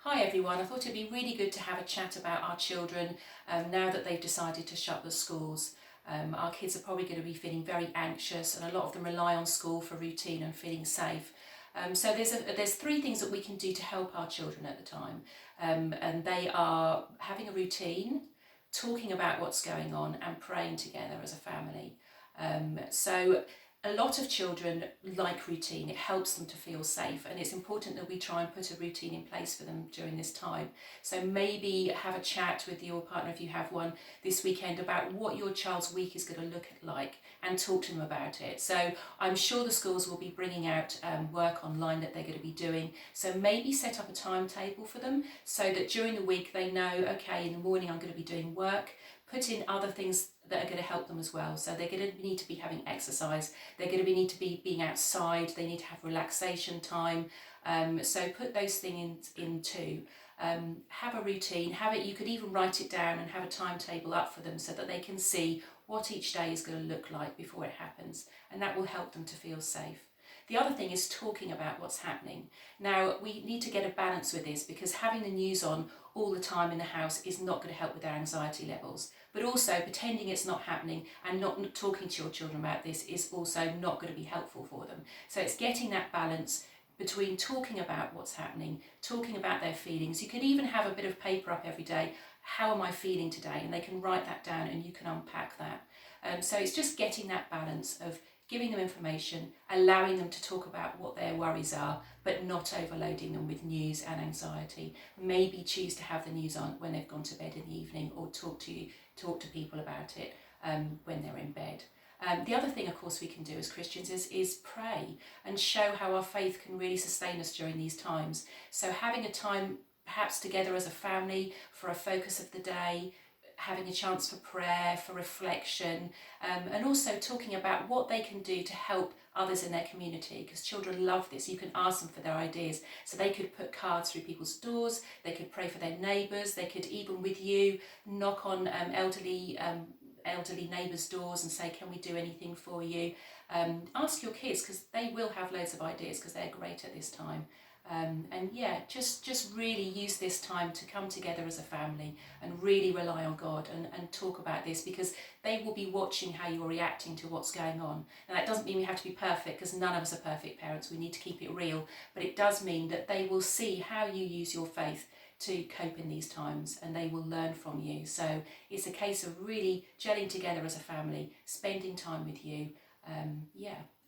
Hi everyone, I thought it'd be really good to have a chat about our children now that they've decided to shut the schools. Our kids are probably going to be feeling very anxious, and a lot of them rely on school for routine and feeling safe. So there's three things that we can do to help our children at the time, and they are having a routine, talking about what's going on, and praying together as a family. So a lot of children like routine. It helps them to feel safe, and it's important that we try and put a routine in place for them during this time. So maybe have a chat with your partner, if you have one, this weekend about what your child's week is going to look like, and talk to them about it. So I'm sure the schools will be bringing out work online that they're going to be doing. So maybe set up a timetable for them so that during the week they know, okay, in the morning I'm going to be doing work. Put in other things that are going to help them as well. So they're going to need to be having exercise. They're going to need to be being outside. They need to have relaxation time. So put those things in too. Have a routine. Have it. You could even write it down and have a timetable up for them so that they can see what each day is going to look like before it happens, and that will help them to feel safe. The other thing is talking about what's happening. Now, we need to get a balance with this, because having the news on all the time in the house is not going to help with their anxiety levels. But also pretending it's not happening and not talking to your children about this is also not going to be helpful for them. So it's getting that balance between talking about what's happening, talking about their feelings. You can even have a bit of paper up every day. How am I feeling today? And they can write that down and you can unpack that. So it's just getting that balance of giving them information, allowing them to talk about what their worries are, but not overloading them with news and anxiety. Maybe choose to have the news on when they've gone to bed in the evening, or talk to people about it when they're in bed. The other thing, of course, we can do as Christians is pray and show how our faith can really sustain us during these times. So having a time perhaps together as a family for a focus of the day, having a chance for prayer, for reflection, and also talking about what they can do to help others in their community, because children love this. You can ask them for their ideas. So they could put cards through people's doors, they could pray for their neighbours, they could even with you knock on elderly neighbours' doors and say, can we do anything for you? Ask your kids, because they will have loads of ideas, because they're great at this time. And yeah, just really use this time to come together as a family and really rely on God and talk about this, because they will be watching how you're reacting to what's going on. And that doesn't mean we have to be perfect, because none of us are perfect parents. We need to keep it real. But it does mean that they will see how you use your faith to cope in these times, and they will learn from you. So it's a case of really gelling together as a family, spending time with you.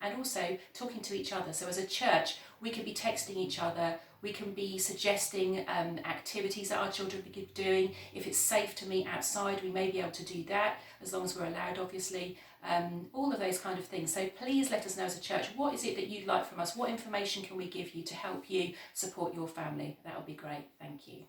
And also talking to each other. So as a church, we can be texting each other, we can be suggesting activities that our children be doing. If it's safe to meet outside, we may be able to do that, as long as we're allowed, obviously. All of those kind of things. So please let us know as a church, what is it that you'd like from us? What information can we give you to help you support your family? That would be great. Thank you.